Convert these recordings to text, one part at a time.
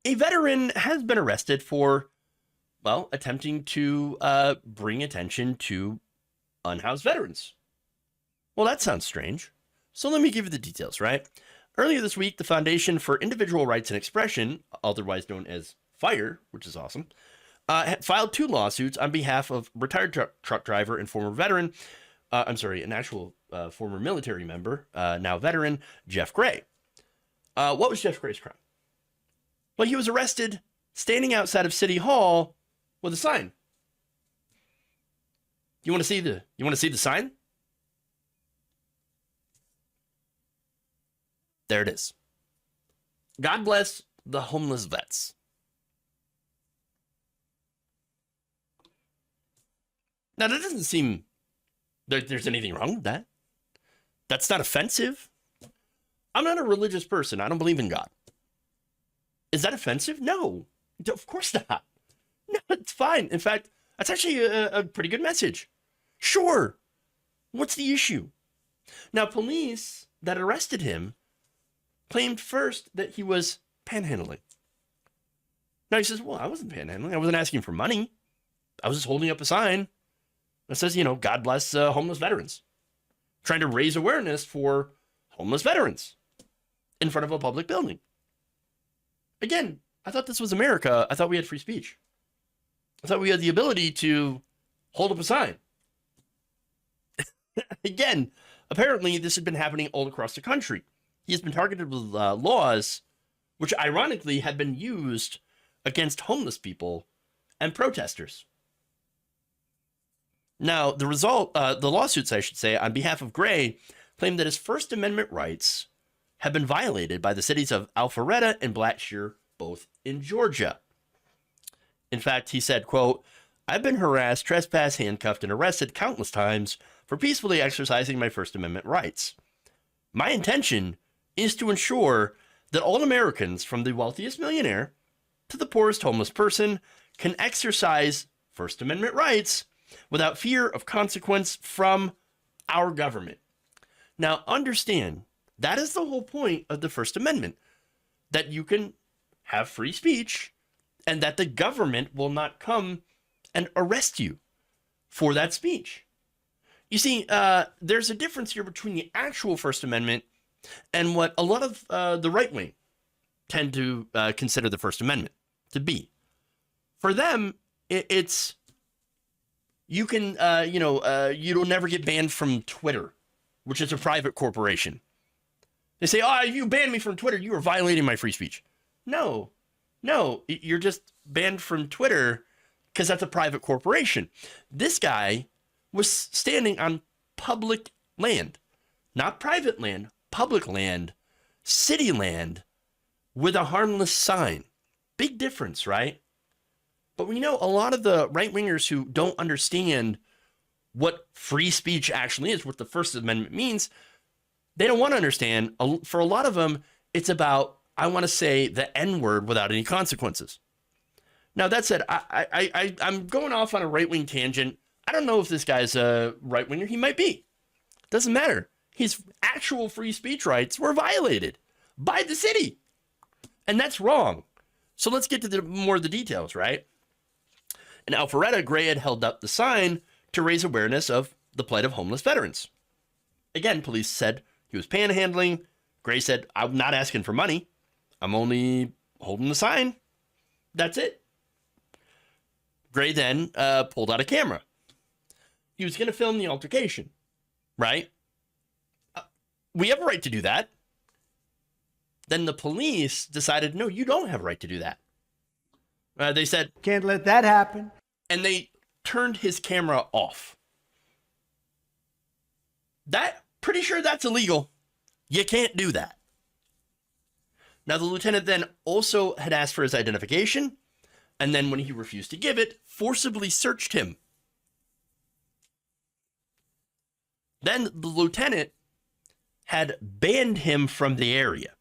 a veteran has been arrested for, well, attempting to bring attention to unhoused veterans. Well, that sounds strange. So let me give you the details, right? Earlier this week, the Foundation for Individual Rights and Expression, otherwise known as FIRE, which is awesome, had filed 2 lawsuits on behalf of retired truck driver and former veteran, an actual former military member, now veteran, Jeff Gray. What was Jeff Gray's crime? Well, he was arrested standing outside of City Hall with a sign. You want to see the sign? There it is. God bless the homeless vets. Now, that doesn't seem there's anything wrong with that. That's not offensive. I'm not a religious person. I don't believe in God. Is that offensive? No, of course not. No, it's fine. In fact, that's actually a pretty good message. Sure. What's the issue? Now, police that arrested him claimed first that he was panhandling. Now he says, well, I wasn't panhandling. I wasn't asking for money. I was just holding up a sign that says, God bless homeless veterans. Trying to raise awareness for homeless veterans in front of a public building. Again, I thought this was America. I thought we had free speech. I thought we had the ability to hold up a sign. Again, apparently this had been happening all across the country. He has been targeted with laws which ironically had been used against homeless people and protesters. Now, the lawsuits, I should say, on behalf of Gray, claim that his First Amendment rights have been violated by the cities of Alpharetta and Blackshear, both in Georgia. In fact, he said, quote, I've been harassed, trespassed, handcuffed, and arrested countless times for peacefully exercising my First Amendment rights. My intention is to ensure that all Americans, from the wealthiest millionaire to the poorest homeless person, can exercise First Amendment rights without fear of consequence from our government. Now, understand, that is the whole point of the First Amendment, that you can have free speech and that the government will not come and arrest you for that speech. You see, there's a difference here between the actual First Amendment and what a lot of the right wing tend to consider the First Amendment to be. For them, it's you can, you'll never get banned from Twitter, which is a private corporation. They say, oh, if you banned me from Twitter, you are violating my free speech. No, you're just banned from Twitter because that's a private corporation. This guy was standing on public land, not private land, public land, city land, with a harmless sign. Big difference, right? But we know a lot of the right-wingers who don't understand what free speech actually is, what the First Amendment means, they don't want to understand. For a lot of them, it's about, I want to say the N-word without any consequences. Now, that said, I'm going off on a right-wing tangent. I don't know if this guy's a right-winger. He might be. Doesn't matter. His actual free speech rights were violated by the city. And that's wrong. So let's get to more of the details, right? In Alpharetta, Gray had held up the sign to raise awareness of the plight of homeless veterans. Again, police said he was panhandling. Gray said, I'm not asking for money. I'm only holding the sign. That's it. Gray then pulled out a camera. He was going to film the altercation, right? We have a right to do that. Then the police decided, no, you don't have a right to do that. They said, can't let that happen. And they turned his camera off. Pretty sure that's illegal. You can't do that. Now, the lieutenant then also had asked for his identification, and then when he refused to give it, forcibly searched him. Then the lieutenant had banned him from the area.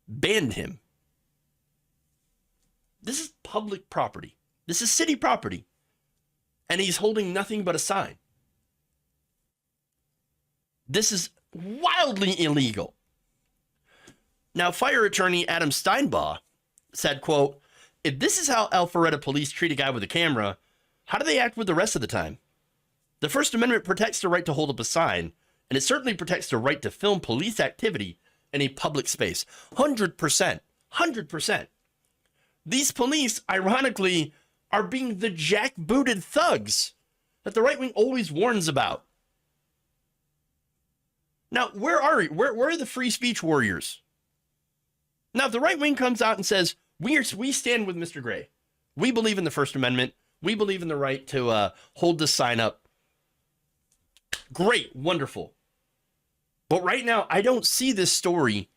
Banned him. This is public property. This is city property. And he's holding nothing but a sign. This is wildly illegal. Now, fire attorney Adam Steinbaugh said, quote, if this is how Alpharetta police treat a guy with a camera, how do they act with the rest of the time? The First Amendment protects the right to hold up a sign, and it certainly protects the right to film police activity in a public space. 100%. 100%. These police, ironically, are being the jackbooted thugs that the right wing always warns about. Now, where are the free speech warriors? Now, if the right wing comes out and says, we stand with Mr. Gray, we believe in the First Amendment, we believe in the right to hold this sign up, great, wonderful. But right now, I don't see this story.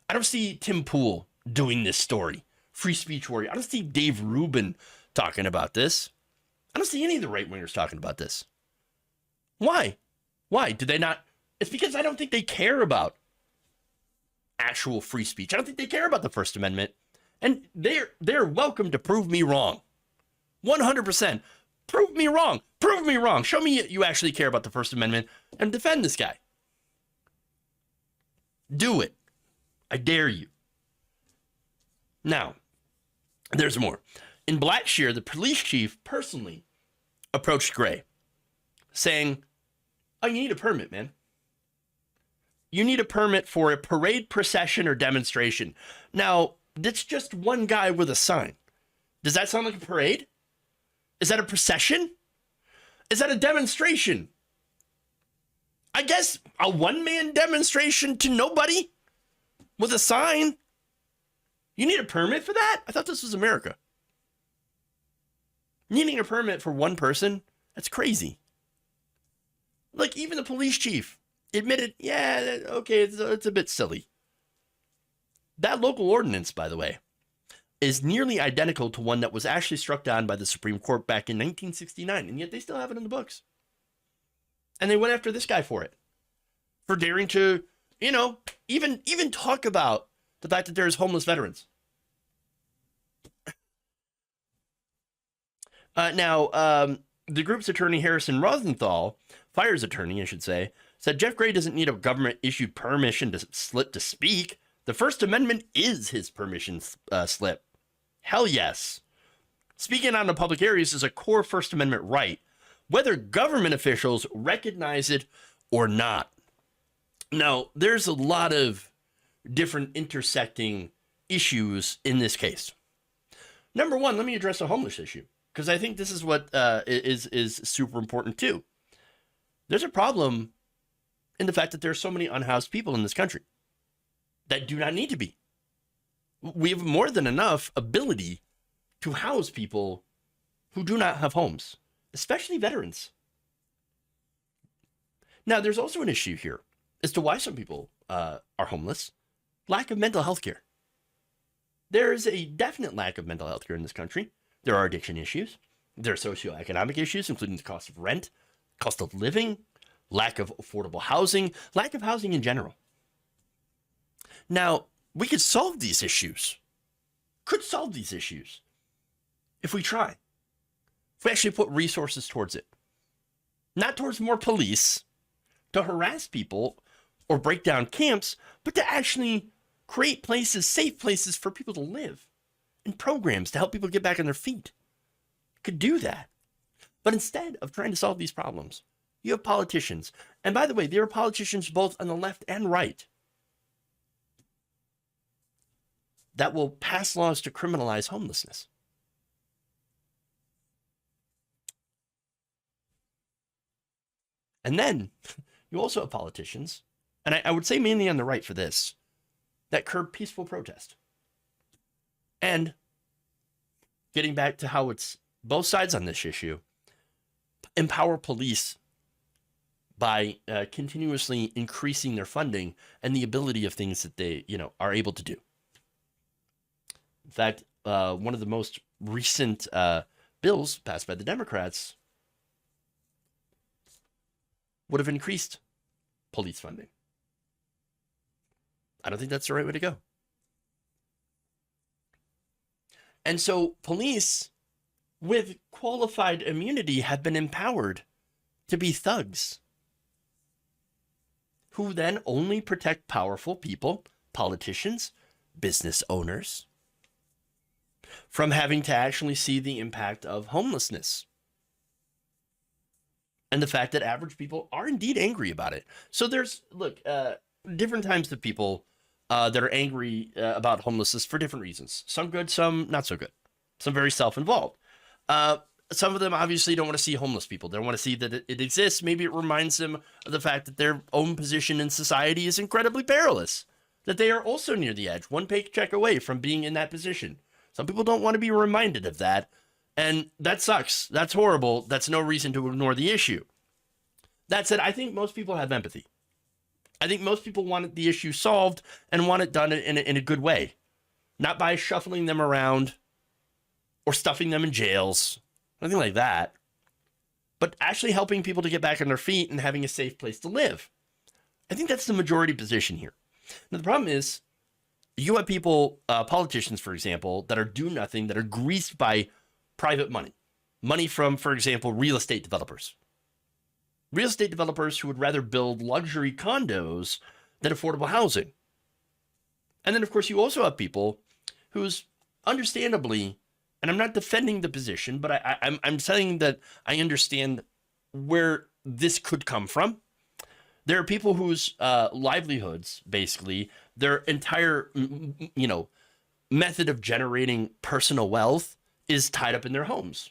I don't see Tim Pool doing this story. Free speech warrior. I don't see Dave Rubin talking about this. I don't see any of the right wingers talking about this. Why? Why? Do they not? It's because I don't think they care about actual free speech. I don't think they care about the First Amendment. And they're welcome to prove me wrong. 100%. Prove me wrong. Prove me wrong. Show me you actually care about the First Amendment and defend this guy. Do it. I dare you. Now, there's more. In Blackshear, the police chief personally approached Gray, saying, oh, you need a permit, man. You need a permit for a parade, procession, or demonstration. Now, that's just one guy with a sign. Does that sound like a parade? Is that a procession? Is that a demonstration? I guess a one-man demonstration to nobody with a sign. You need a permit for that? I thought this was America. Needing a permit for one person? That's crazy. Like, even the police chief admitted, yeah, okay, it's a bit silly. That local ordinance, by the way, is nearly identical to one that was actually struck down by the Supreme Court back in 1969, and yet they still have it in the books. And they went after this guy for it. For daring to, even talk about the fact that there's homeless veterans. Now, the group's attorney, Harrison Rosenthal, fire's attorney, I should say, said Jeff Gray doesn't need a government-issued permission to slip to speak. The First Amendment is his permission slip. Hell yes. Speaking out in public areas is a core First Amendment right, whether government officials recognize it or not. Now, there's a lot of different intersecting issues in this case. Number one, let me address the homeless issue, because I think this is what is super important too. There's a problem in the fact that there are so many unhoused people in this country that do not need to be. We have more than enough ability to house people who do not have homes, especially veterans. Now, there's also an issue here as to why some people are homeless. Lack of mental health care. There is a definite lack of mental health care in this country. There are addiction issues. There are socioeconomic issues, including the cost of rent, cost of living, lack of affordable housing, lack of housing in general. Now, we could solve these issues. Could solve these issues if we try. If we actually put resources towards it. Not towards more police to harass people or break down camps, but to actually create places, safe places for people to live, and programs to help people get back on their feet. Could do that. But instead of trying to solve these problems, you have politicians. And by the way, there are politicians both on the left and right that will pass laws to criminalize homelessness. And then you also have politicians, and I would say mainly on the right for this, that curb peaceful protest. And getting back to how it's both sides on this issue, empower police by continuously increasing their funding and the ability of things that they, are able to do. In fact, one of the most recent bills passed by the Democrats would have increased police funding. I don't think that's the right way to go. And so police with qualified immunity have been empowered to be thugs who then only protect powerful people, politicians, business owners. from having to actually see the impact of homelessness and the fact that average people are indeed angry about it. So there's, look, different times of people that are angry about homelessness for different reasons. Some good, some not so good. Some very self-involved. Some of them obviously don't want to see homeless people. They don't want to see that it exists. Maybe it reminds them of the fact that their own position in society is incredibly perilous, that they are also near the edge, one paycheck away from being in that position. Some people don't want to be reminded of that, and that sucks. That's horrible. That's no reason to ignore the issue. That said, I think most people have empathy. I think most people want the issue solved and want it done in a good way, not by shuffling them around or stuffing them in jails, nothing like that, but actually helping people to get back on their feet and having a safe place to live. I think that's the majority position here. Now, the problem is you have people, politicians, for example, that are do nothing, that are greased by private money from, for example, real estate developers. Real estate developers who would rather build luxury condos than affordable housing. And then, of course, you also have people who's understandably, and I'm not defending the position, but I'm saying that I understand where this could come from. There are people whose livelihoods, basically, their entire, method of generating personal wealth is tied up in their homes.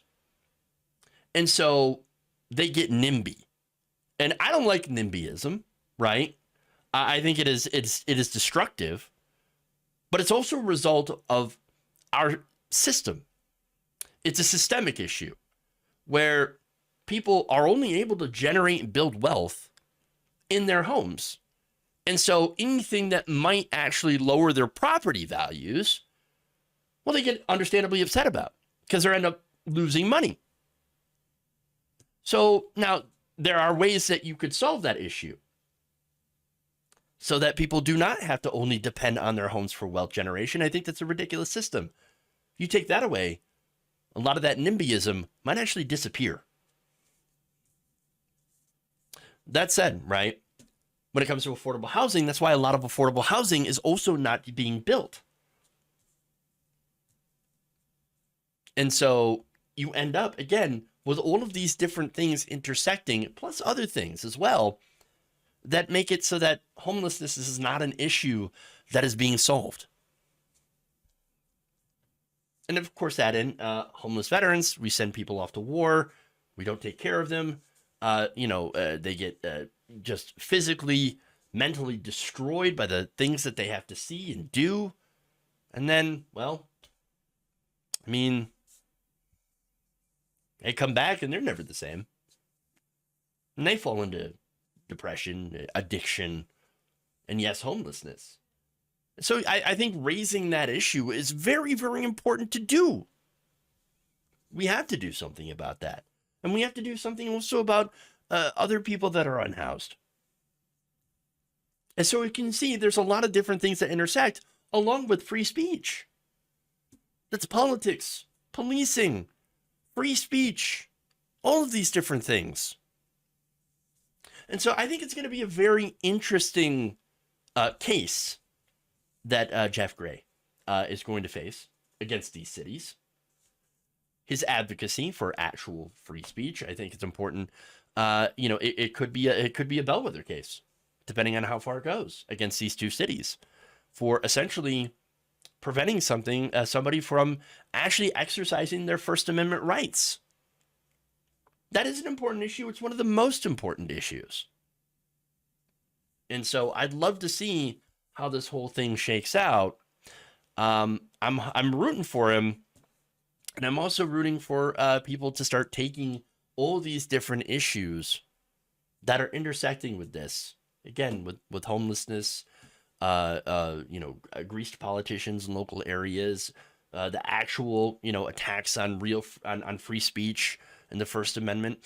And so they get NIMBY. And I don't like NIMBYism, right? I think it is destructive, but it's also a result of our system. It's a systemic issue where people are only able to generate and build wealth in their homes. And so anything that might actually lower their property values, well, they get understandably upset about because they end up losing money. So now there are ways that you could solve that issue so that people do not have to only depend on their homes for wealth generation. I think that's a ridiculous system. You take that away, a lot of that NIMBYism might actually disappear. That said, right, when it comes to affordable housing, that's why a lot of affordable housing is also not being built. And so you end up, again, with all of these different things intersecting, plus other things as well, that make it so that homelessness is not an issue that is being solved. And of course, add in homeless veterans. We send people off to war. We don't take care of them. They get just physically, mentally destroyed by the things that they have to see and do. And then, well, I mean, they come back and they're never the same. And they fall into depression, addiction, and yes, homelessness. So I think raising that issue is very, very important to do. We have to do something about that. And we have to do something also about other people that are unhoused. And so you can see there's a lot of different things that intersect along with free speech. That's politics, policing, free speech, all of these different things. And so I think it's going to be a very interesting case that Jeff Gray is going to face against these cities. His advocacy for actual free speech, I think it's important. It could be a bellwether case, depending on how far it goes against these two cities, for essentially preventing somebody from actually exercising their First Amendment rights. That is an important issue. It's one of the most important issues. And so I'd love to see how this whole thing shakes out. I'm rooting for him, and I'm also rooting for people to start taking all these different issues that are intersecting with this. Again, with homelessness, greased politicians in local areas, the actual, attacks on on free speech and the First Amendment,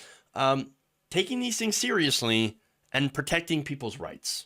taking these things seriously and protecting people's rights.